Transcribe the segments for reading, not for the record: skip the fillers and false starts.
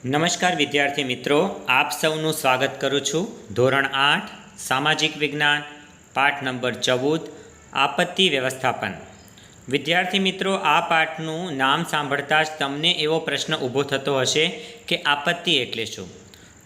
નમસ્કાર વિદ્યાર્થી મિત્રો, આપ સૌનું સ્વાગત કરું છું. ધોરણ 8 સામાજિક વિજ્ઞાન પાઠ નંબર 14 આપત્તિ વ્યવસ્થાપન. વિદ્યાર્થી મિત્રો, આ પાઠનું નામ સાંભળતા જ તમને એવો પ્રશ્ન ઊભો થતો હશે કે આપત્તિ એટલે શું?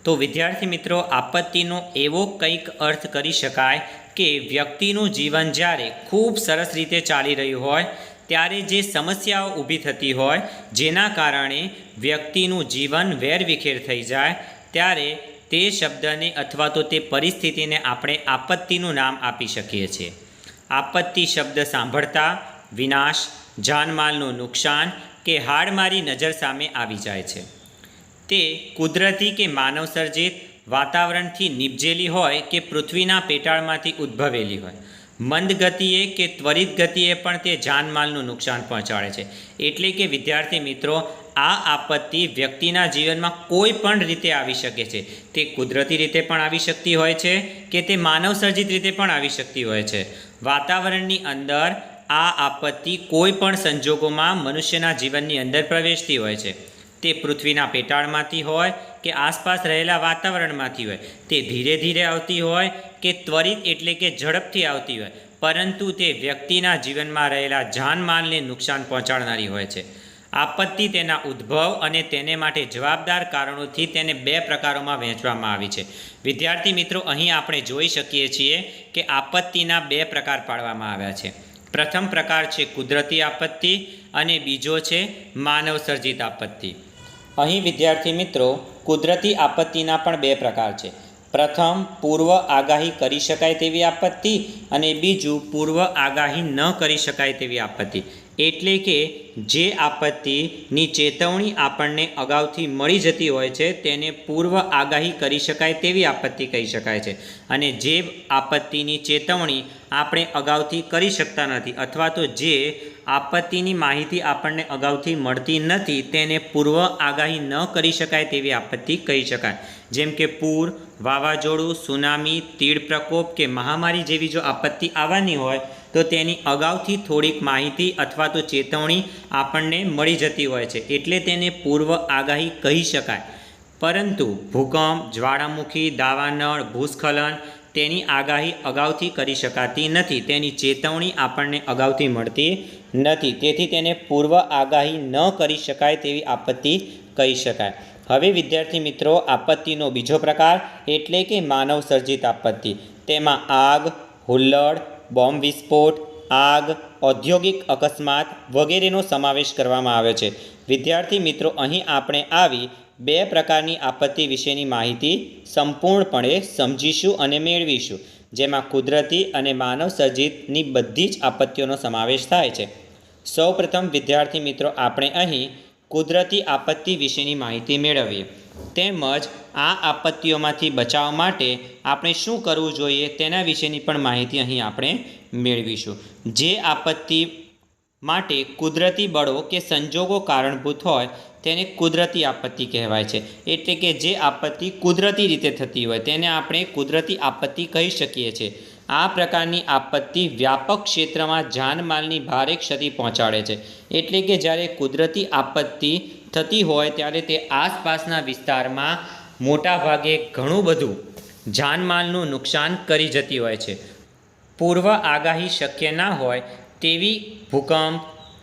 તો વિદ્યાર્થી મિત્રો, આપત્તિનો એવો કંઈક અર્થ કરી શકાય કે વ્યક્તિનું જીવન જ્યારે ખૂબ સરસ રીતે ચાલી રહ્યું હોય ત્યારે જે સમસ્યાઓ ઊભી થતી હોય જેના કારણે વ્યક્તિનું જીવન વેરવિખેર થઈ જાય ત્યારે તે શબ્દને અથવા તો તે પરિસ્થિતિને આપણે આપત્તિનું નામ આપી શકીએ છીએ. આપત્તિ શબ્દ સાંભળતા વિનાશ, જાનમાલનું નુકસાન કે હાડમારી નજર સામે આવી જાય છે. તે કુદરતી કે માનવસર્જિત વાતાવરણથી નિપજેલી હોય કે પૃથ્વીના પેટાળમાંથી ઉદ્ભવેલી હોય, મંદ ગતિએ કે ત્વરિત ગતિએ પણ તે જાનમાલનું નુકસાન પહોંચાડે છે. એટલે કે વિદ્યાર્થી મિત્રો, આ આપત્તિ વ્યક્તિના જીવનમાં કોઈ પણ રીતે આવી શકે છે. તે કુદરતી રીતે પણ આવી શકતી હોય છે કે તે માનવસર્જિત રીતે પણ આવી શકતી હોય છે. વાતાવરણની અંદર આ આપત્તિ કોઈ પણ સંજોગોમાં મનુષ્યના જીવનની અંદર પ્રવેશતી હોય છે. તે પૃથ્વીના પેટાળમાંથી હોય કે આસપાસ રહેલા વાતાવરણમાંથી હોય, તે ધીરે ધીરે આવતી હોય કે ત્વરિત એટલે કે ઝડપથી આવતી હોય, પરંતુ તે વ્યક્તિના જીવનમાં રહેલા જાનમાલને નુકસાન પહોંચાડનારી હોય છે. આપત્તિ તેના ઉદ્ભવ અને તેને માટે જવાબદાર કારણોથી તેને બે પ્રકારોમાં વહેંચવામાં આવી છે. વિદ્યાર્થી મિત્રો, અહીં આપણે જોઈ શકીએ છીએ કે આપત્તિના બે પ્રકાર પાડવામાં આવ્યા છે. પ્રથમ પ્રકાર છે કુદરતી આપત્તિ અને બીજો છે માનવસર્જિત આપત્તિ. અહીં વિદ્યાર્થી મિત્રો, કુદરતી આપત્તિના પણ બે પ્રકાર છે. પ્રથમ પૂર્વ આગાહી કરી શકાય તેવી આપત્તિ અને બીજું પૂર્વ આગાહી ન કરી શકાય તેવી આપત્તિ. એટલે કે જે આપત્તિની ચેતવણી આપણને અગાઉથી મળી જતી હોય છે તેને પૂર્વ આગાહી કરી શકાય તેવી આપત્તિ કહી શકાય છે. અને જે આપત્તિની ચેતવણી આપણે અગાઉથી કરી શકતા નથી અથવા તો જે આપત્તિની માહિતી આપણને અગાઉથી મળતી નથી તેને પૂર્વ આગાહી ન કરી શકાય તેવી આપત્તિ કહી શકાય. જેમ કે પૂર, વાવાઝોડું, સુનામી, તીડ પ્રકોપ કે મહામારી જેવી જો આપત્તિ આવવાની હોય તો તેની અગાઉથી થોડીક માહિતી અથવા તો ચેતવણી આપણને મળી જતી હોય છે, એટલે તેને પૂર્વ આગાહી કહી શકાય. પરંતુ ભૂકંપ, જ્વાળામુખી, દાવાનળ, ભૂસ્ખલન તેની આગાહી અગાઉથી કરી શકાતી નથી, તેની ચેતવણી આપણને અગાઉથી મળતી નથી, તેથી તેને પૂર્વ આગાહી ન કરી શકાય તેવી આપત્તિ કહી શકાય. હવે વિદ્યાર્થી મિત્રો, આપત્તિનો બીજો પ્રકાર એટલે કે માનવસર્જિત આપત્તિ. તેમાં આગ, હુલ્લડ, બોમ્બ વિસ્ફોટ, આગ, ઔદ્યોગિક અકસ્માત વગેરેનો સમાવેશ કરવામાં આવે છે. વિદ્યાર્થી મિત્રો, અહીં આપણે આવી બે પ્રકારની આપત્તિ વિશેની માહિતી સંપૂર્ણપણે સમજીશું અને મેળવીશું, જેમાં કુદરતી અને માનવસર્જિતની બધી જ આપત્તિઓનો સમાવેશ થાય છે. સૌપ્રથમ વિદ્યાર્થી મિત્રો, આપણે અહીં કુદરતી આપત્તિ વિશેની માહિતી મેળવીએ. તેમજ આ આપત્તિઓમાંથી બચાવ માટે આપણે શું કરવું જોઈએ તેના વિશેની પણ માહિતી અહીં આપણે મેળવીશું. જે આપત્તિ માટે કુદરતી બળો કે સંજોગો કારણભૂત હોય તેને કુદરતી આપત્તિ કહેવાય છે. એટલે કે જે આપત્તિ કુદરતી રીતે થતી હોય તેને આપણે કુદરતી આપત્તિ કહી શકીએ છીએ. આ પ્રકારની આપત્તિ વ્યાપક ક્ષેત્રમાં જાનમાલની ભારે ક્ષતિ પહોંચાડે છે. એટલે કે જ્યારે કુદરતી આપત્તિ થતી હોય ત્યારે તે આસપાસના વિસ્તારમાં મોટાભાગે ઘણું બધું જાનમાલનું નુકસાન કરી જતી હોય છે. પૂર્વ આગાહી શક્ય ના હોય તેવી ભૂકંપ,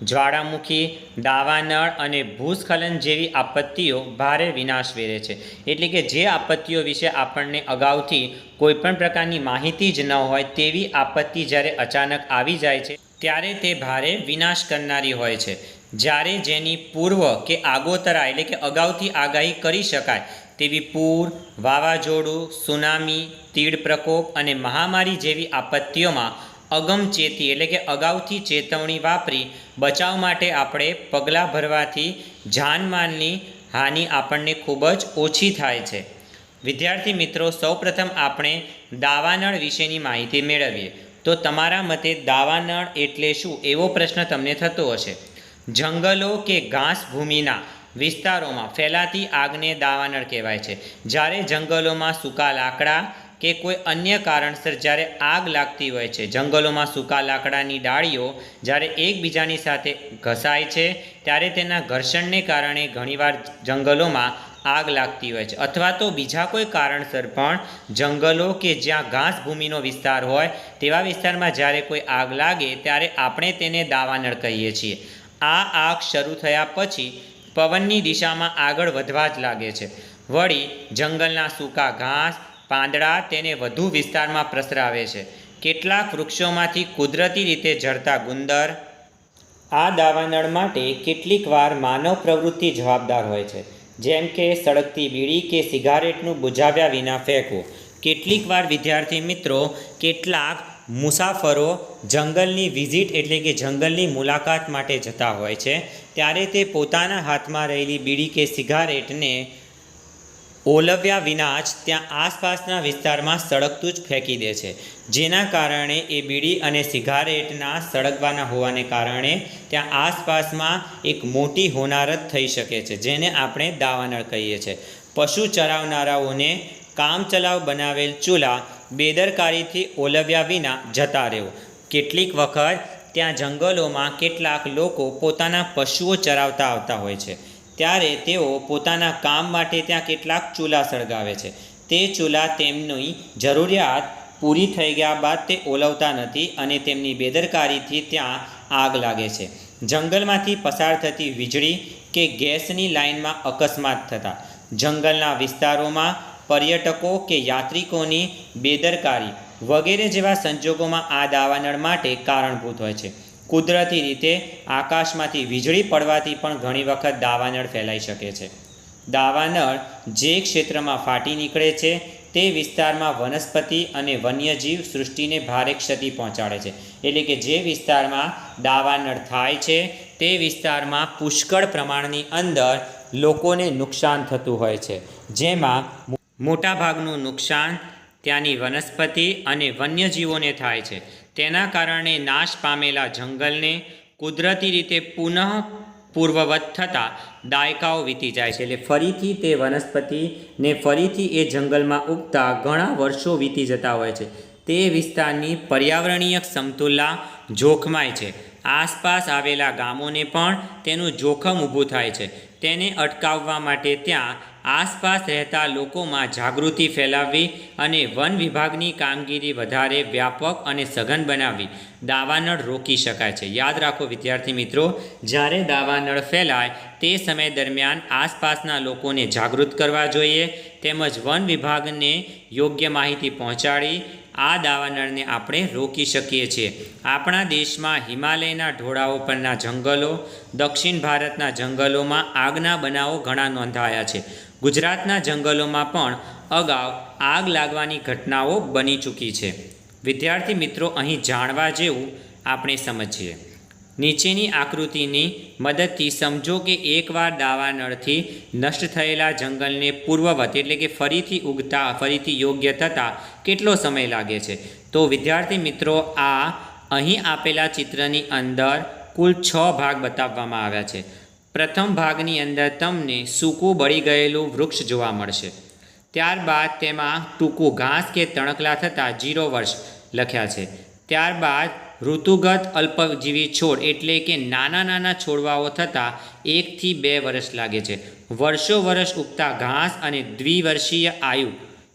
જ્વાળામુખી, દાવાનળ અને ભૂસ્ખલન જેવી આપત્તિઓ ભારે વિનાશ વેરે છે. એટલે કે જે આપત્તિઓ વિશે આપણને અગાઉથી કોઈપણ પ્રકારની માહિતી જ ન હોય તેવી આપત્તિ જ્યારે અચાનક આવી જાય છે ત્યારે તે ભારે વિનાશ કરનારી હોય છે. જ્યારે જેની પૂર્વ કે આગોતરા એટલે કે અગાઉથી આગાહી કરી શકાય તેવી પૂર, વાવાઝોડું, સુનામી, તીડ પ્રકોપ અને મહામારી જેવી આપત્તિઓમાં અગમચેતી એટલે કે અગાઉથી ચેતવણી વાપરી બચાવ માટે આપણે પગલાં ભરવાથી જાનમાલની હાનિ આપણને ખૂબ જ ઓછી થાય છે. વિદ્યાર્થી મિત્રો, સૌપ્રથમ આપણે દાવાનળ વિશેની માહિતી મેળવીએ. તો તમારા મતે દાવાનળ એટલે શું એવો પ્રશ્ન તમને થતો હશે. જંગલો કે ઘાસભૂમિના વિસ્તારોમાં ફેલાતી આગને દાવાનળ કહેવાય છે. જ્યારે જંગલોમાં સૂકા લાકડા કે કોઈ અન્ય કારણસર જ્યારે આગ લાગતી હોય છે, જંગલોમાં સૂકા લાકડાની ડાળીઓ જ્યારે એકબીજાની સાથે ઘસાય છે ત્યારે તેના ઘર્ષણને કારણે ઘણીવાર જંગલોમાં આગ લાગતી હોય છે, અથવા તો બીજા કોઈ કારણસર પણ જંગલો કે જ્યાં ઘાસભૂમિનો વિસ્તાર હોય તેવા વિસ્તારમાં જ્યારે કોઈ આગ લાગે ત્યારે આપણે તેને દાવાનળ કહીએ છીએ. આ આગ શરૂ થયા પછી પવનની દિશામાં આગળ વધવા જ લાગે છે. વળી જંગલના સૂકા ઘાસ પાંદડા તેને વધુ વિસ્તારમાં પ્રસરાવે છે. કેટલાક વૃક્ષોમાંથી કુદરતી રીતે ઝરતા ગુંદર. આ દાવાનળ માટે કેટલીક વાર માનવ પ્રવૃત્તિ જવાબદાર હોય છે, જેમ કે સળગતી બીડી કે સિગારેટનું બુઝાવ્યા વિના ફેંકવું. કેટલીક વાર વિદ્યાર્થી મિત્રો કેટલાક મુસાફરો જંગલની વિઝિટ એટલે કે જંગલની મુલાકાત માટે જતા હોય છે, ત્યારે તે પોતાના હાથમાં રહેલી બીડી કે સિગારેટને ઓલવ્યા વિના જ ત્યાં આસપાસના વિસ્તારમાં સળગતું જ ફેંકી દે છે, જેના કારણે એ બીડી અને સિગારેટના સળગવાના હોવાને કારણે ત્યાં આસપાસમાં એક મોટી હોનારત થઈ શકે છે, જેને આપણે દાવાનળ કહીએ છીએ. પશુ ચરાવનારાઓને કામચલાઉ બનાવેલ ચૂલા બેદરકારીથી ઓલવ્યા વિના જતા રહેવું. કેટલીક વખત ત્યાં જંગલોમાં કેટલાક લોકો પોતાના પશુઓ ચરાવતા આવતા હોય છે, ત્યારે તેઓ પોતાના કામ માટે ત્યાં કેટલાક ચૂલા સળગાવે છે. તે ચૂલા તેમની જરૂરિયાત પૂરી થઈ ગયા બાદ તે ઓલવતા નથી અને તેમની બેદરકારીથી ત્યાં આગ લાગે છે. જંગલમાંથી પસાર થતી વીજળી કે ગેસની લાઇનમાં અકસ્માત થતા. જંગલના વિસ્તારોમાં પર્યટકો કે યાત્રિકોની બેદરકારી વગેરે જેવા સંજોગોમાં આ દાવાનળ માટે કારણભૂત હોય છે. કુદરતી રીતે આકાશમાંથી વીજળી પડવાથી પણ ઘણી વખત દાવાનળ ફેલાઈ શકે છે. દાવાનળ જે ક્ષેત્રમાં ફાટી નીકળે છે તે વિસ્તારમાં વનસ્પતિ અને વન્યજીવ સૃષ્ટિને ભારે ક્ષતિ પહોંચાડે છે. એટલે કે જે વિસ્તારમાં દાવાનળ થાય છે તે વિસ્તારમાં પુષ્કળ પ્રમાણની અંદર લોકોને નુકસાન થતું હોય છે, જેમાં મોટાભાગનું નુકસાન ત્યાંની વનસ્પતિ અને વન્યજીવોને થાય છે. તેના કારણે નાશ પામેલા જંગલને કુદરતી રીતે પુનઃ પૂર્વવત થતાં દાયકાઓ વીતી જાય છે. એટલે ફરીથી તે વનસ્પતિને ફરીથી એ જંગલમાં ઉગતા ઘણા વર્ષો વીતી જતા હોય છે. તે વિસ્તારની પર્યાવરણીય સમતુલા જોખમાય છે. આસપાસ આવેલા ગામોને પણ તેનું જોખમ ઊભું થાય છે. તેને અટકાવવા માટે ત્યાં આસપાસ રહેતા લોકોમાં જાગૃતિ ફેલાવવી અને વન વિભાગની કામગીરી વધારે વ્યાપક અને સઘન બનાવવી દાવાનળ રોકી શકાય છે. યાદ રાખો વિદ્યાર્થી મિત્રો, જ્યારે દાવાનળ ફેલાય તે સમય દરમિયાન આસપાસના લોકોને જાગૃત કરવા જોઈએ, તેમજ વન વિભાગને યોગ્ય માહિતી પહોંચાડી આ દાવાનળને આપણે રોકી શકીએ છીએ. આપણા દેશમાં હિમાલયના ઢોળાવો પરના જંગલો, દક્ષિણ ભારતના જંગલોમાં આગના બનાવો ઘણા નોંધાયા છે. ગુજરાતના જંગલોમાં પણ અગાઉ આગ લાગવાની ઘટનાઓ બની ચૂકી છે. વિદ્યાર્થી મિત્રો, અહીં જાણવા જેવું આપણે સમજીએ. નીચેની આકૃતિની મદદથી સમજો કે એકવાર દાવાનળથી નષ્ટ થયેલા જંગલને પૂર્વવત એટલે કે ફરીથી ઉગતા ફરીથી યોગ્ય થતાં કેટલો સમય લાગે છે. તો વિદ્યાર્થી મિત્રો, આ અહીં આપેલા ચિત્રની અંદર કુલ 6 ભાગ બતાવવામાં આવ્યા છે. પ્રથમ ભાગની અંદર તમને સૂકું બળી ગયેલું વૃક્ષ જોવા મળશે. ત્યારબાદ તેમાં ટૂંકું ઘાસ કે તણખલા થતાં 0 વર્ષ લખ્યા છે. ત્યારબાદ ઋતુગત અલ્પજીવી છોડ એટલે કે નાના નાના છોડવાઓ થતાં 1 થી 2 વર્ષ લાગે છે. વર્ષો વર્ષ ઉગતા ઘાસ અને દ્વિવર્ષીય આયુ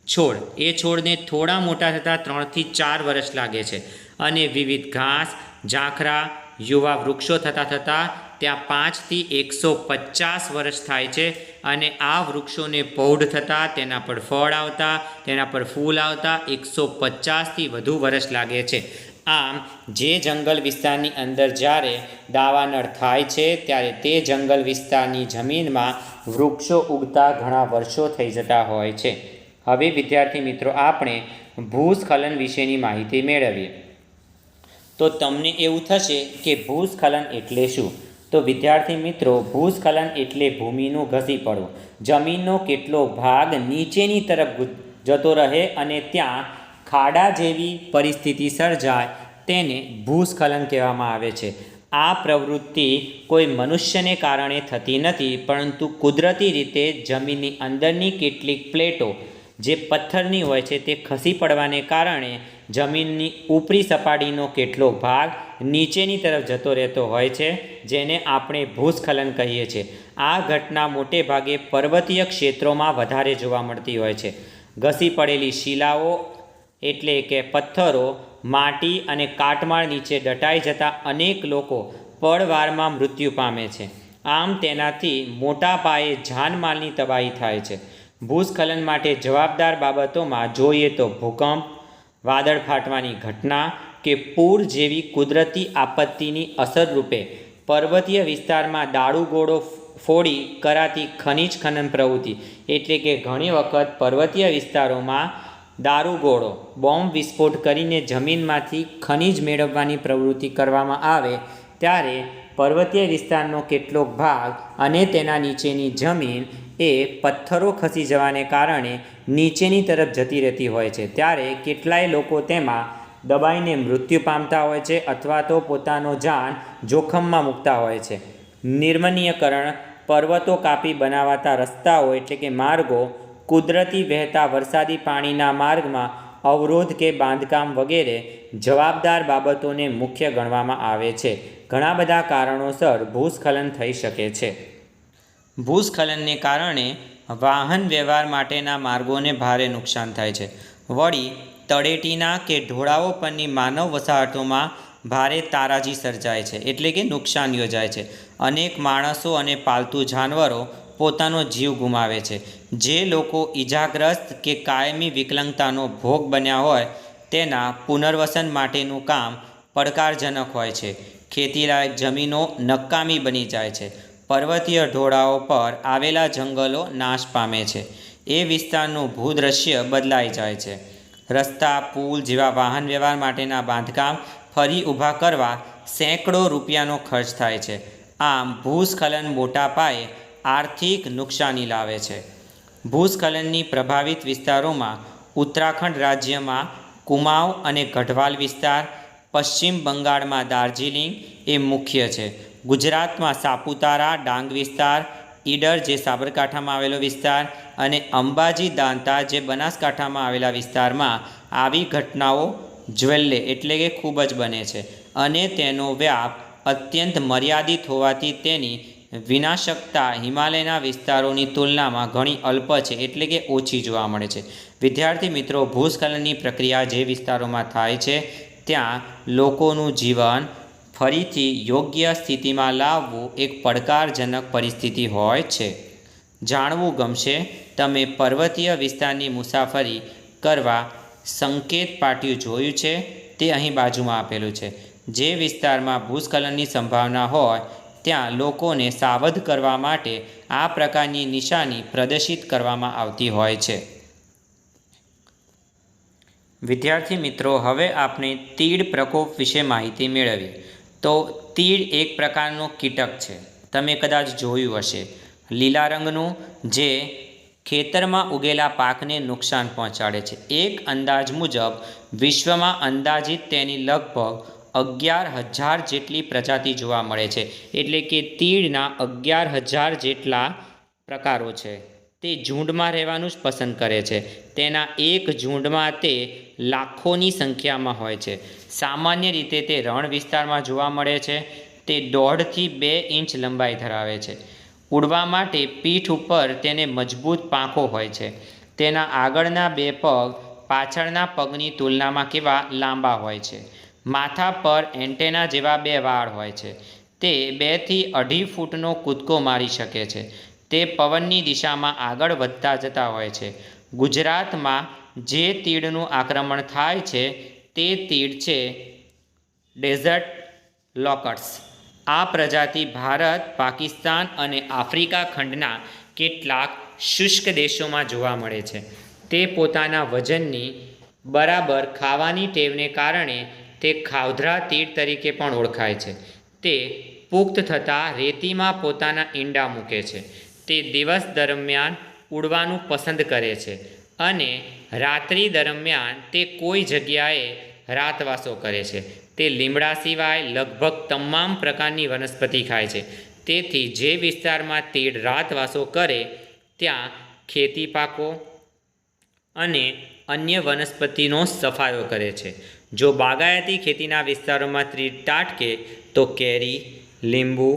છોડ, એ છોડને થોડા મોટા થતાં 3 થી 4 વર્ષ લાગે છે. અને વિવિધ ઘાસ, ઝાંખરા, યુવા વૃક્ષો થતાં ત્યાં 5 થી 150 વર્ષ થાય છે. અને આ વૃક્ષોને પૌઢ થતાં, તેના પર ફળ આવતા, તેના પર ફૂલ આવતા 150થી વધુ વર્ષ લાગે છે. આમ જે જંગલ વિસ્તારની અંદર જ્યારે દાવાનળ થાય છે ત્યારે તે જંગલ વિસ્તારની જમીનમાં વૃક્ષો ઉગતા ઘણા વર્ષો થઈ જતા હોય છે. હવે વિદ્યાર્થી મિત્રો, આપણે ભૂસ્ખલન વિશેની માહિતી મેળવીએ. તો તમને એવું થશે કે ભૂસ્ખલન એટલે શું? તો વિદ્યાર્થી મિત્રો, ભૂસ્ખલન એટલે ભૂમિનું ઘસી પડવું. જમીનનો કેટલો ભાગ નીચેની તરફ જતો રહે અને ત્યાં ખાડા જેવી પરિસ્થિતિ સર્જાય તેને ભૂસ્ખલન કહેવામાં આવે છે. આ પ્રવૃત્તિ કોઈ મનુષ્યને કારણે થતી નથી, પરંતુ કુદરતી રીતે જમીનની અંદરની કેટલીક પ્લેટો જે પથ્થરની હોય છે તે ખસી પડવાને કારણે જમીનની ઉપરી સપાટીનો કેટલો ભાગ નીચેની તરફ જતો રહેતો હોય છે, જેને આપણે ભૂસ્ખલન કહીએ છીએ. આ ઘટના મોટે ભાગે પર્વતીય ક્ષેત્રોમાં વધારે જોવા મળતી હોય છે. ઘસી પડેલી શિલાઓ એટલે કે પથ્થરો માટી અને કાટમાળ નીચે દટાઈ જતા અનેક લોકો પળવારમાં મૃત્યુ પામે છે. આમ તેનાથી મોટા પાયે જાનમાલની તબાહી થાય છે. ભૂસ્ખલન માટે જવાબદાર બાબતોમાં જોઈએ તો ભૂકંપ, વાદળ ફાટવાની ઘટના કે પૂર જેવી કુદરતી આપત્તિની અસરરૂપે પર્વતીય વિસ્તારમાં દારૂગોળો ફોડી કરાતી ખનિજ ખનન પ્રવૃત્તિ, એટલે કે ઘણી વખત પર્વતીય વિસ્તારોમાં દારૂગોળો બોમ્બ વિસ્ફોટ કરીને જમીનમાંથી ખનિજ મેળવવાની પ્રવૃત્તિ કરવામાં આવે ત્યારે પર્વતીય વિસ્તારનો કેટલોક ભાગ અને તેના નીચેની જમીન એ પથ્થરો ખસી જવાને કારણે નીચેની તરફ જતી રહેતી હોય છે. ત્યારે કેટલાય લોકો તેમાં દબાઈને મૃત્યુ પામતા હોય છે અથવા તો પોતાનો જાન જોખમમાં મૂકતા હોય છે. નિર્મનીયકરણ, પર્વતો કાપી બનાવાતા રસ્તાઓ એટલે કે માર્ગો, કુદરતી વહેતા વરસાદી પાણીના માર્ગમાં અવરોધ કે બાંધકામ વગેરે જવાબદાર બાબતોને મુખ્ય ગણવામાં આવે છે. ઘણા બધા કારણોસર ભૂસ્ખલન થઈ શકે છે. ભૂસ્ખલનને કારણે વાહન વ્યવહાર માટેના માર્ગોને ભારે નુકસાન થાય છે. વળી તળેટીના કે ઢોળાવો પરની માનવ વસાહતોમાં ભારે તારાજી સર્જાય છે, એટલે કે નુકસાન યોજાય છે. અનેક માણસો અને પાલતુ જાનવરો પોતાનો જીવ ગુમાવે છે. જે લોકો ઈજાગ્રસ્ત કે કાયમી વિકલાંગતાનો ભોગ બન્યા હોય તેના પુનર્વસન માટેનું કામ પડકારજનક હોય છે. ખેતીલાયક જમીનો નકામી બની જાય છે. પર્વતીય ઢોળાવો પર આવેલા જંગલો નાશ પામે છે. એ વિસ્તારનું ભૂદ્રશ્ય બદલાઈ જાય છે. રસ્તા, પુલ જેવા વાહન વ્યવહાર માટેના બાંધકામ ફરી ઊભા કરવા સેંકડો રૂપિયાનો ખર્ચ થાય છે. આમ ભૂસ્ખલન મોટા પાયે આર્થિક નુકસાની લાવે છે. ભૂસ્ખલનની પ્રભાવિત વિસ્તારોમાં ઉત્તરાખંડ રાજ્યમાં કુમાઉં અને ગઢવાલ વિસ્તાર, પશ્ચિમ બંગાળમાં દાર્જિલિંગ એ મુખ્ય છે. ગુજરાતમાં સાપુતારા, ડાંગ વિસ્તાર, ઈડર જે સાબરકાંઠામાં આવેલો વિસ્તાર અને અંબાજી દાંતા જે બનાસકાંઠામાં આવેલા વિસ્તારમાં આવી ઘટનાઓ જ્વેલ્લે એટલે કે ખૂબ જ બને છે અને તેનો વ્યાપ અત્યંત મર્યાદિત હોવાથી તેની વિનાશકતા હિમાલયના વિસ્તારોની તુલનામાં ઘણી અલ્પ છે, એટલે કે ઓછી જોવા મળે છે. વિદ્યાર્થી મિત્રો, ભૂસ્ખલનની પ્રક્રિયા જે વિસ્તારોમાં થાય છે ત્યાં લોકોનું જીવન ફરીથી યોગ્ય સ્થિતિમાં લાવવું એક પડકારજનક પરિસ્થિતિ હોય છે. જાણવું ગમશે તમે પર્વતીય વિસ્તારની મુસાફરી કરવા સંકેત પાટિયું જોયું છે તે અહીં બાજુમાં આપેલું છે. જે વિસ્તારમાં ભૂસ્ખલનની સંભાવના હોય ત્યાં લોકોને સાવધ કરવા માટે આ પ્રકારની નિશાની પ્રદર્શિત કરવામાં આવતી હોય છે. વિદ્યાર્થી મિત્રો, હવે આપણે તીડ પ્રકોપ વિશે માહિતી મેળવીએ. તો તીડ એક પ્રકારનો કીટક છે. તમે કદાચ જોયું હશે, લીલા રંગનું, જે ખેતરમાં ઉગેલા પાકને નુકસાન પહોંચાડે છે. એક અંદાજ મુજબ વિશ્વમાં અંદાજિત તેની લગભગ 11,000 જેટલી પ્રજાતિ જોવા મળે છે. એટલે કે તીડના 11,000 જેટલા પ્રકારો છે. તે ઝૂંડમાં રહેવાનું જ પસંદ કરે છે. તેના એક ઝૂંડમાં તે લાખોની સંખ્યામાં હોય છે. સામાન્ય રીતે તે રણ વિસ્તારમાં જોવા મળે છે. તે 1.5 થી 2 ઇંચ લંબાઈ ધરાવે છે. ઉડવા માટે પીઠ ઉપર તેને મજબૂત પાંખો હોય છે. તેના આગળના 2 પગ પાછળના પગની તુલનામાં કેવા લાંબા હોય છે. માથા પર એન્ટેના જેવા 2 વાળ હોય છે. તે 2 થી 2.5 ફૂટનો કૂદકો મારી શકે છે. તે પવનની દિશામાં આગળ વધતા જતા હોય છે. ગુજરાતમાં જે તીડનું આક્રમણ થાય છે તે તીડ છે ડેઝર્ટ લોકટ્સ. આ પ્રજાતિ ભારત, પાકિસ્તાન અને આફ્રિકા ખંડના કેટલાક શુષ્ક દેશોમાં જોવા મળે છે. તે પોતાના વજનની બરાબર ખાવાની ટેવને કારણે તે ખાવધરા તીડ તરીકે પણ ઓળખાય છે. તે પુખ્ત થતાં રેતીમાં પોતાના ઈંડા મૂકે છે. તે દિવસ દરમિયાન ઉડવાનું પસંદ કરે છે અને રાત્રિ દરમિયાન તે કોઈ જગ્યાએ રાતવાસો કરે છે. તે લીમડા સિવાય લગભગ તમામ પ્રકારની વનસ્પતિ ખાય છે. તેથી જે વિસ્તારમાં તીડ રાતવાસો કરે ત્યાં ખેતી પાકો અને અન્ય વનસ્પતિનો સફાયો કરે છે. જો બાગાયતી ખેતીના વિસ્તારોમાં તીડ ત્રાટકે તો કેરી, લીંબુ,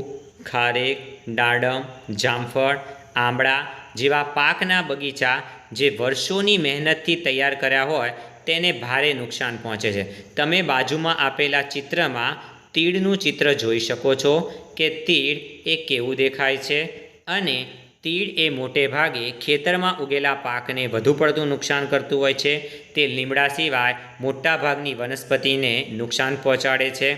ખારેક, દાડમ, જામફળ, આંબળા જેવા પાકના બગીચા જે વર્ષોની મહેનતથી તૈયાર કર્યા હોય તેને ભારે નુકસાન પહોંચે છે. તમે બાજુમાં આપેલા ચિત્રમાં તીડનું ચિત્ર જોઈ શકો છો કે તીડ એ કેવું દેખાય છે અને તીડ એ મોટે ભાગે ખેતરમાં ઉગેલા પાકને વધુ પડતું નુકસાન કરતું હોય છે. તે લીમડા સિવાય મોટાભાગની વનસ્પતિને નુકસાન પહોંચાડે છે.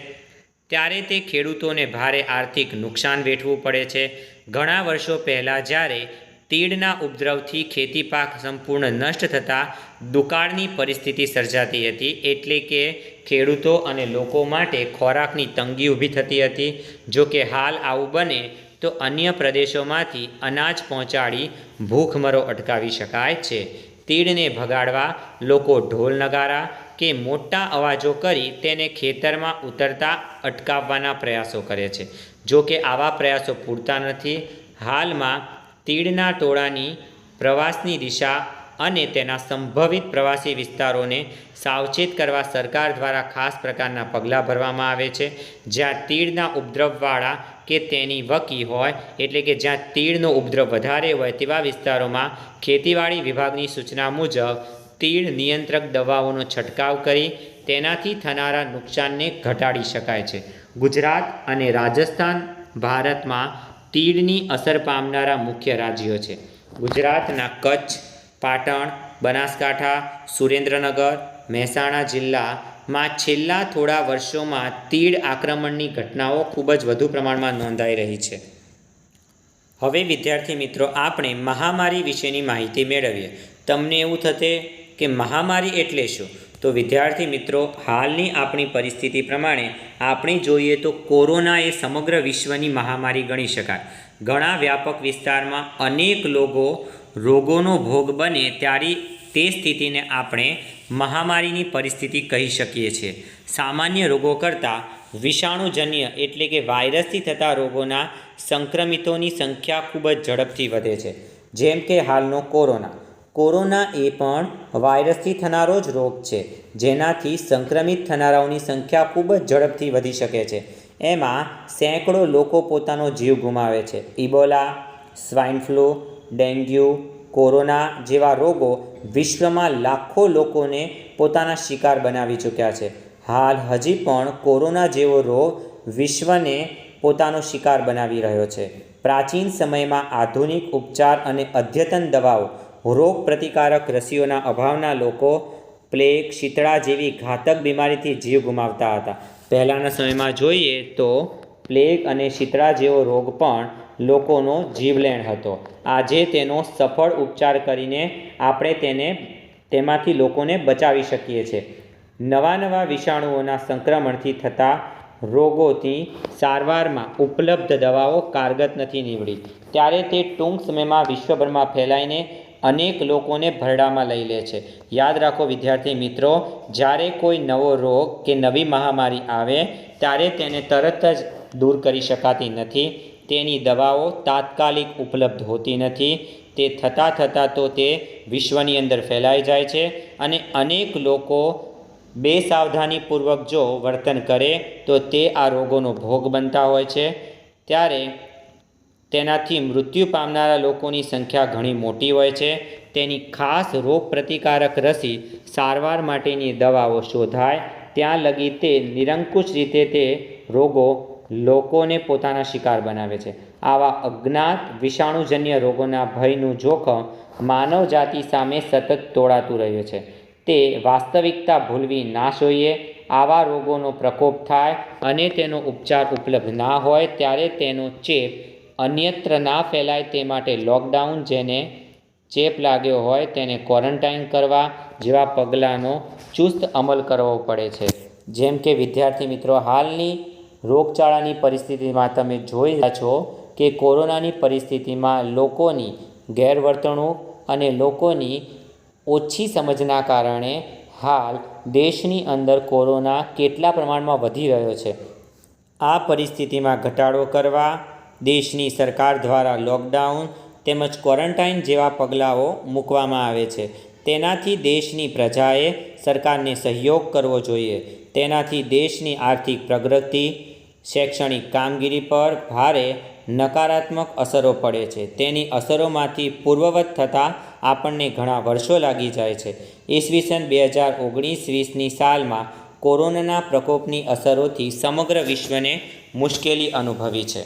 ત્યારે તે ખેડૂતોને ભારે આર્થિક નુકસાન વેઠવું પડે છે. ઘણા વર્ષો પહેલાં જ્યારે તીડના ઉપદ્રવથી ખેતી પાક સંપૂર્ણ નષ્ટ થતાં દુકાળની પરિસ્થિતિ સર્જાતી હતી, એટલે કે ખેડૂતો અને લોકો માટે ખોરાકની તંગી ઊભી થતી હતી. જો કે હાલ આવું બને તો અન્ય પ્રદેશોમાંથી અનાજ પહોંચાડી ભૂખમરો અટકાવી શકાય છે. તીડને ભગાડવા લોકો ઢોલ નગારા કે મોટા અવાજો કરી તેને ખેતરમાં ઉતરતા અટકાવવાના પ્રયાસો કરે છે. જો કે આવા પ્રયાસો પૂરતા નથી. હાલમાં તીડના ટોળાની પ્રવાસની દિશા અને તેના સંભવિત પ્રવાસી વિસ્તારોને સાવચેત કરવા સરકાર દ્વારા ખાસ પ્રકારના પગલાં ભરવામાં આવે છે. જ્યાં તીડના ઉપદ્રવવાળા કે તેની વકી હોય, એટલે કે જ્યાં તીડનો ઉપદ્રવ વધારે હોય તેવા વિસ્તારોમાં ખેતીવાડી વિભાગની સૂચના મુજબ તીડ નિયંત્રક દવાઓનો છંટકાવ કરી તેનાથી થનારા નુકસાનને ઘટાડી શકાય છે. ગુજરાત અને રાજસ્થાન ભારતમાં તીડની અસર પામનારા મુખ્ય રાજ્યો છે. ગુજરાતના કચ્છ, પાટણ, બનાસકાંઠા, સુરેન્દ્રનગર, મહેસાણા જિલ્લામાં છેલ્લા થોડા વર્ષોમાં તીડ આક્રમણની ઘટનાઓ ખૂબ જ વધુ પ્રમાણમાં નોંધાઈ રહી છે. હવે વિદ્યાર્થી મિત્રો, આપણે મહામારી વિશેની માહિતી મેળવીએ. તમને એવું થશે કે મહામારી એટલે શું? તો વિદ્યાર્થી મિત્રો, હાલની આપણી પરિસ્થિતિ પ્રમાણે આપણે જોઈએ તો કોરોના એ સમગ્ર વિશ્વની મહામારી ગણી શકાય. ઘણા વ્યાપક વિસ્તારમાં અનેક લોકો રોગોનો ભોગ બને ત્યારે તે સ્થિતિને આપણે મહામારીની પરિસ્થિતિ કહી શકીએ છીએ. સામાન્ય રોગો કરતાં વિષાણુજન્ય એટલે કે વાયરસથી થતા રોગોના સંક્રમિતોની સંખ્યા ખૂબ જ ઝડપથી વધે છે. જેમ કે હાલનો કોરોના એ પણ વાયરસથી થનારો જ રોગ છે, જેનાથી સંક્રમિત થનારાઓની સંખ્યા ખૂબ જ ઝડપથી વધી શકે છે. એમાં સેંકડો લોકો પોતાનો જીવ ગુમાવે છે. Ebola, swine flu, dengue, corona જેવા રોગો વિશ્વમાં લાખો લોકોને પોતાના શિકાર બનાવી ચૂક્યા છે. હાલ હજી પણ કોરોના જેવો રોગ વિશ્વને પોતાનો શિકાર બનાવી રહ્યો છે. પ્રાચીન સમયમાં આધુનિક ઉપચાર અને અદ્યતન દવાઓ, રોગ પ્રતિકારક રસીઓના અભાવના લોકો પ્લેગ, શીતળા જેવી ઘાતક બીમારીથી જીવ ગુમાવતા હતા. પહેલાંના સમયમાં જોઈએ તો પ્લેગ અને શીતળા જેવો રોગ પણ લોકોનો જીવલેણ હતો. આજે તેનો સફળ ઉપચાર કરીને આપણે તેમાંથી લોકોને બચાવી શકીએ છીએ. નવા વિષાણુઓના સંક્રમણથી થતા રોગોની સારવારમાં ઉપલબ્ધ દવાઓ કારગત નથી નીવડી, ત્યારે તે ટૂંક સમયમાં વિશ્વભરમાં ફેલાઈને અનેક લોકોને ભરડામાં લઈ લે છે. યાદ રાખો વિદ્યાર્થી મિત્રો, જ્યારે કોઈ નવો રોગ કે નવી મહામારી આવે ત્યારે તેને તરત જ દૂર કરી શકાતી નથી. તેની દવાઓ તાત્કાલિક ઉપલબ્ધ હોતી નથી. તે થતાં તો તે વિશ્વની અંદર ફેલાઈ જાય છે અને અનેક લોકો બેસાવધાનીપૂર્વક જો વર્તન કરે તો તે આ રોગોનો ભોગ બનતા હોય છે. ત્યારે તેનાથી મૃત્યુ પામનારા લોકોની સંખ્યા ઘણી મોટી હોય છે. તેની ખાસ રોગ પ્રતિકારક રસી, સારવાર માટેની દવાઓ શોધાય ત્યાં લગી તે નિરંકુશ રીતે તે રોગો લોકોને પોતાના શિકાર બનાવે છે. આવા અજ્ઞાત વિષાણુજન્ય રોગોના ભયનું જોખમ માનવ જાતિ સામે સતત તોળાતું રહ્યું છે. તે વાસ્તવિકતા ભૂલવી ના જોઈએ. આવા રોગોનો પ્રકોપ થાય અને તેનો ઉપચાર ઉપલબ્ધ ના હોય ત્યારે તેનો ચેપ અન્યત્ર ના ફેલાય તે માટે લોકડાઉન, જેને ચેપ લાગ્યો હોય તેને ક્વોરન્ટાઇન કરવા જેવા પગલાંનો ચુસ્ત અમલ કરવો પડે છે. જેમ કે વિદ્યાર્થી મિત્રો, હાલની રોગચાળાની પરિસ્થિતિમાં તમે જોઈ રહ્યા છો કે કોરોનાની પરિસ્થિતિમાં લોકોની ગેરવર્તણૂક અને લોકોની ઓછી સમજના કારણે હાલ દેશની અંદર કોરોના કેટલા પ્રમાણમાં વધી રહ્યો છે. આ પરિસ્થિતિમાં ઘટાડો કરવા દેશની સરકાર દ્વારા લોકડાઉન તેમજ ક્વોરન્ટાઇન જેવા પગલાઓ મૂકવામાં આવે છે. તેનાથી દેશની પ્રજાએ સરકારને સહયોગ કરવો જોઈએ. તેનાથી દેશની આર્થિક પ્રગતિ, શૈક્ષણિક કામગીરી પર ભારે નકારાત્મક અસરો પડે છે. તેની અસરોમાંથી પૂર્વવત થતાં આપણને ઘણા વર્ષો લાગી જાય છે. ઈસવીસન 2019-20ની સાલમાં કોરોનાના પ્રકોપની અસરોથી સમગ્ર વિશ્વને મુશ્કેલી અનુભવી છે.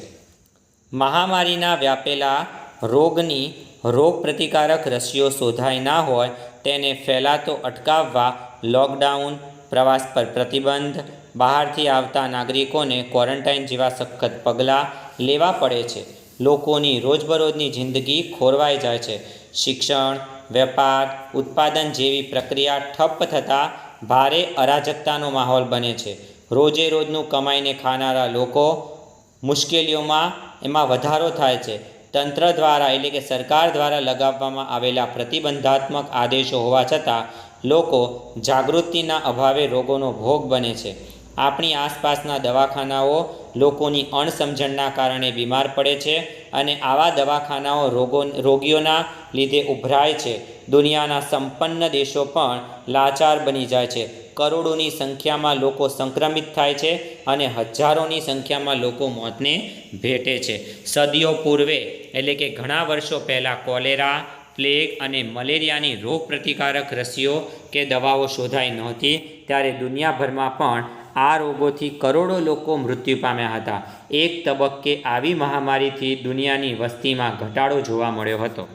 મહામારીના વ્યાપેલા રોગની રોગપ્રતિકારક રસીઓ શોધાઈ ના હોય તેને ફેલાતો અટકાવવા લોકડાઉન, પ્રવાસ પર પ્રતિબંધ, બહારથી આવતા નાગરિકોને ક્વોરન્ટાઇન જેવા સખત પગલાં લેવા પડે છે. લોકોની રોજબરોજની જિંદગી ખોરવાઈ જાય છે. શિક્ષણ, વેપાર, ઉત્પાદન જેવી પ્રક્રિયા ઠપ્પ થતાં ભારે અરાજકતાનો માહોલ બને છે. રોજે રોજનું કમાઈને ખાનારા લોકો મુશ્કેલીઓમાં એમાં વધારો થાય છે. તંત્ર દ્વારા એટલે કે સરકાર દ્વારા લગાવવામાં આવેલા પ્રતિબંધાત્મક આદેશો હોવા છતાં લોકો જાગૃતિના અભાવે રોગોનો ભોગ બને છે. આપણી આસપાસના દવાખાનાઓ લોકોની અણસમજણના કારણે બીમાર પડે છે અને આવા દવાખાનાઓ રોગીઓના લીધે ઉભરાય છે. દુનિયાના સંપન્ન દેશો પણ લાચાર બની જાય છે. કરોડોની સંખ્યામાં લોકો સંક્રમિત થાય છે અને હજારોની સંખ્યામાં લોકો મોતને ભેટે છે. સદીઓ પૂર્વે એટલે કે ઘણા વર્ષો પહેલાં કોલેરા, પ્લેગ અને મલેરિયાની રોગપ્રતિકારક રસીઓ કે દવાઓ શોધાઈ નહોતી ત્યારે દુનિયાભરમાં પણ આ રોગોથી કરોડો લોકો મૃત્યુ પામ્યા હતા. એક તબક્કે આવી મહામારીથી દુનિયાની વસ્તીમાં ઘટાડો જોવા મળ્યો હતો.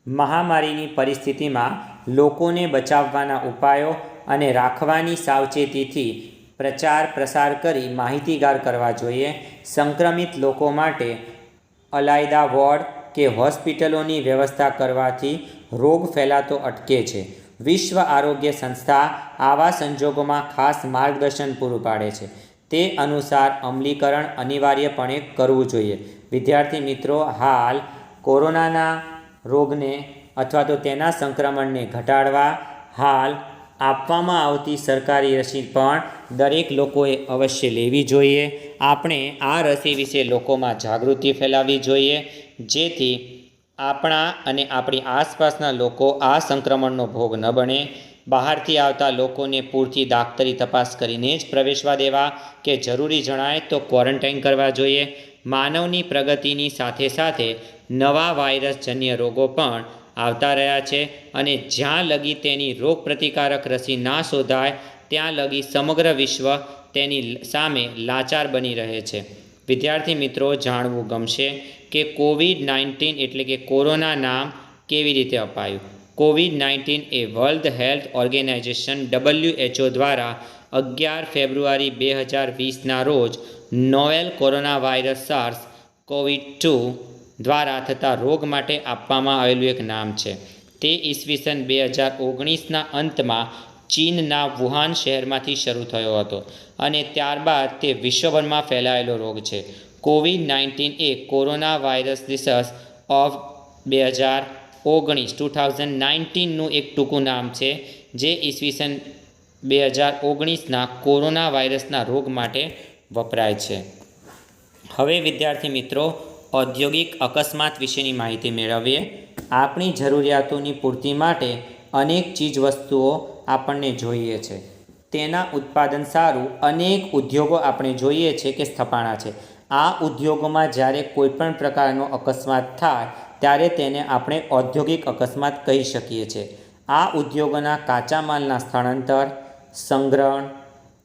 મહામારીની પરિસ્થિતિમાં લોકોને બચાવવાના ઉપાયો અને રાખવાની સાવચેતીથી પ્રચાર પ્રસાર કરી માહિતીગાર કરવા જોઈએ. સંક્રમિત લોકો માટે અલાયદા વોર્ડ કે હોસ્પિટલોની વ્યવસ્થા કરવાથી રોગ ફેલાતો અટકે છે. વિશ્વ આરોગ્ય સંસ્થા આવા સંજોગોમાં ખાસ માર્ગદર્શન પૂરું પાડે છે. તે અનુસાર અમલીકરણ અનિવાર્યપણે કરવું જોઈએ. વિદ્યાર્થી મિત્રો, હાલ કોરોનાના રોગને અથવા તો તેના સંક્રમણને ઘટાડવા હાલ આપવામાં આવતી સરકારી રસી પણ દરેક લોકોએ અવશ્ય લેવી જોઈએ. આપણે આ રસી વિશે લોકોમાં જાગૃતિ ફેલાવવી જોઈએ જેથી આપણા અને આપણી આસપાસના લોકો આ સંક્રમણનો ભોગ ન બને. બહારથી આવતા લોકોને પૂરતી દાક્તરી તપાસ કરીને જ પ્રવેશવા દેવા કે જરૂરી જણાય તો ક્વોરન્ટાઇન કરવા જોઈએ. માનવની પ્રગતિની સાથે સાથે નવા વાયરસજન્ય રોગો પણ આવતા રહ્યા છે અને જ્યાં લગી તેની રોગપ્રતિકારક રસી ના શોધાય ત્યાં લગી સમગ્ર વિશ્વ તેની સામે લાચાર બની રહે છે. વિદ્યાર્થી મિત્રો, જાણવું ગમશે કે કોવિડ-19 એટલે કે કોરોના નામ કેવી રીતે અપાયું. કોવિડ-19 એ વર્લ્ડ હેલ્થ ઓર્ગેનાઇઝેશન WHO દ્વારા 11 ફેબ્રુઆરી 2020ના રોજ નોવેલ કોરોના વાયરસ SARS-CoV-2 દ્વારા થતા રોગ માટે આપવામાં આવેલું એક નામ છે. તે ઈસવીસન 2019ના અંતમાં ચીનના વુહાન શહેરમાંથી શરૂ થયો હતો અને ત્યારબાદ તે વિશ્વભરમાં ફેલાયેલો રોગ છે. કોવિડ-19 એ કોરોના વાયરસ ડિસીઝ ઓફ 2019નું એક ટૂંકું નામ છે જે ઈસવીસન 2019ના કોરોના વાયરસના રોગ માટે વપરાય છે. હવે વિદ્યાર્થી મિત્રો, ઔદ્યોગિક અકસ્માત વિશેની માહિતી મેળવીએ. આપણી જરૂરિયાતોની પૂર્તિ માટે અનેક ચીજવસ્તુઓ આપણને જોઈએ છે. તેના ઉત્પાદન સારું અનેક ઉદ્યોગો આપણે જોઈએ છે કે સ્થપાણા છે. આ ઉદ્યોગોમાં જ્યારે કોઈપણ પ્રકારનો અકસ્માત થાય ત્યારે તેને આપણે ઔદ્યોગિક અકસ્માત કહી શકીએ છીએ. આ ઉદ્યોગોના કાચા માલના સ્થળાંતર, સંગ્રહણ,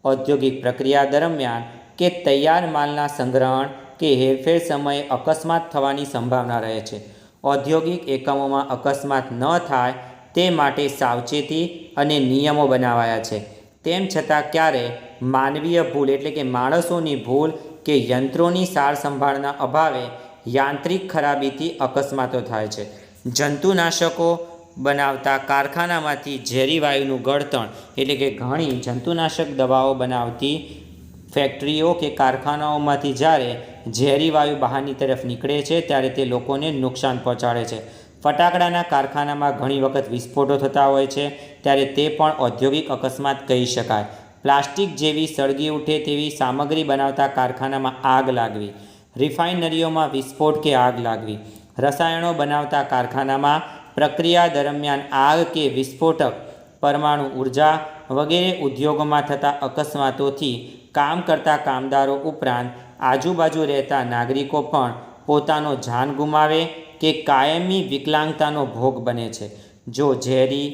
ઔદ્યોગિક પ્રક્રિયા દરમિયાન કે તૈયાર માલના સંગ્રહણ કે હેરફેર સમયે અકસ્માત થવાની સંભાવના રહે છે. ઔદ્યોગિક એકમોમાં અકસ્માત ન થાય તે માટે સાવચેતી અને નિયમો બનાવાયા છે. તેમ છતાં ક્યારે માનવીય ભૂલ એટલે કે માણસોની ભૂલ કે યંત્રોની સાર સંભાળના અભાવે યાંત્રિક ખરાબીથી અકસ્માતો થાય છે. જંતુનાશકો બનાવતા કારખાનામાંથી ઝેરી વાયુનું ગળતણ એટલે કે ઘણી જંતુનાશક દવાઓ બનાવતી ફેક્ટરીઓ કે કારખાનાઓમાંથી જ્યારે ઝેરી વાયુ બહારની તરફ નીકળે છે ત્યારે તે લોકોને નુકસાન પહોંચાડે છે. ફટાકડાના કારખાનામાં ઘણી વખત વિસ્ફોટો થતા હોય છે ત્યારે તે પણ ઔદ્યોગિક અકસ્માત કહી શકાય. પ્લાસ્ટિક જેવી સળગી ઉઠે તેવી સામગ્રી બનાવતા કારખાનામાં આગ લાગવી, રિફાઇનરીઓમાં વિસ્ફોટ કે આગ લાગવી, રસાયણો બનાવતા કારખાનામાં પ્રક્રિયા દરમિયાન આગ કે વિસ્ફોટક, પરમાણુ ઉર્જા વગેરે ઉદ્યોગોમાં થતા અકસ્માતોથી કામ કરતા કામદારો ઉપરાંત આજુબાજુ રહેતા નાગરિકો પણ પોતાનો જાન ગુમાવે કે કાયમી વિકલાંગતાનો ભોગ બને છે. જો ઝેરી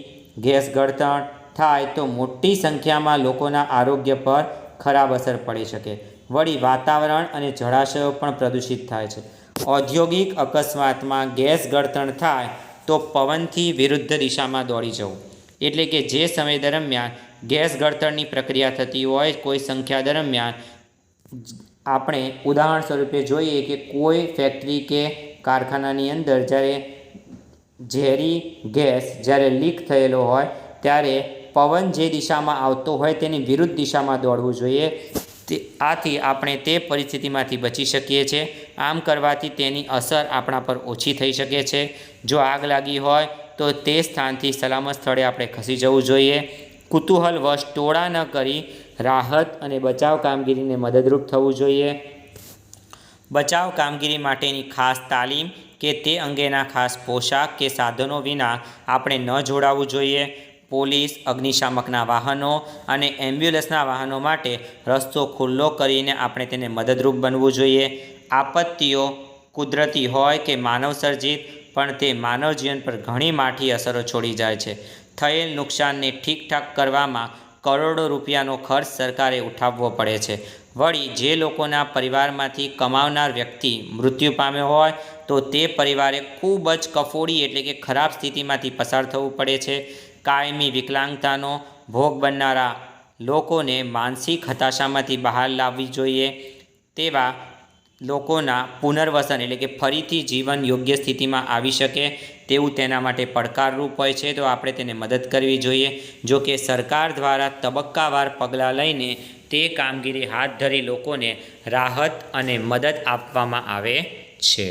ગેસ ગળતર થાય તો મોટી સંખ્યામાં લોકોના આરોગ્ય પર ખરાબ અસર પડી શકે. વળી વાતાવરણ અને જળાશયો પણ પ્રદૂષિત થાય છે. ઔદ્યોગિક અકસ્માતમાં ગેસ ગળતર થાય તો પવનથી વિરુદ્ધ દિશામાં દોડી જવું, એટલે કે જે સમય દરમિયાન ગેસ ગળતરની પ્રક્રિયા થતી હોય કોઈ સંખ્યા દરમિયાન, આપણે ઉદાહરણ સ્વરૂપે જોઈએ કે કોઈ ફેક્ટરી કે કારખાનાની અંદર જ્યારે ઝેરી ગેસ જ્યારે લીક થયેલો હોય ત્યારે પવન જે દિશામાં આવતો હોય તેની વિરુદ્ધ દિશામાં દોડવું જોઈએ. આથી આપણે તે પરિસ્થિતિમાંથી બચી શકીએ છીએ. આમ કરવાથી તેની અસર આપણા પર ઓછી થઈ શકે છે. જો આગ લાગી હોય તો તે સ્થાનથી સલામત સ્થળે આપણે ખસી જવું જોઈએ. કુતૂહલવશ ટોળા ન કરી રાહત અને બચાવ કામગીરીને મદદરૂપ થવું જોઈએ. બચાવ કામગીરી માટેની ખાસ તાલીમ કે તે અંગેના ખાસ પોશાક કે સાધનો વિના આપણે ન જોડાવવું જોઈએ. પોલીસ, અગ્નિશામકના વાહનો અને એમ્બ્યુલન્સના વાહનો માટે રસ્તો ખુલ્લો કરીને આપણે તેને મદદરૂપ બનવું જોઈએ. આપત્તિઓ કુદરતી હોય કે માનવસર્જિત, પણ તે માનવ જીવન પર ઘણી માઠી અસરો છોડી જાય છે. થયેલ નુકસાનને ઠીકઠાક કરવામાં કરોડો રૂપિયાનો ખર્ચ સરકારે ઉઠાવવો પડે છે. વળી જે લોકોના પરિવારમાંથી કમાવનાર વ્યક્તિ મૃત્યુ પામ્યો હોય તો તે પરિવારે ખૂબ જ કફોડી એટલે કે ખરાબ સ્થિતિમાંથી પસાર થવું પડે છે. કાયમી વિકલાંગતાનો ભોગ બનનારા લોકોને માનસિક હતાશામાંથી બહાર લાવવી જોઈએ. તેવા લોકોના પુનર્વસન એટલે કે ફરીથી જીવન યોગ્ય સ્થિતિમાં આવી શકે તેવું તેના માટે પડકારરૂપ હોય છે, તો આપણે તેને મદદ કરવી જોઈએ. જો કે સરકાર દ્વારા તબક્કાવાર પગલાં લઈને તે કામગીરી હાથ ધરી લોકોને રાહત અને મદદ આપવામાં આવે છે.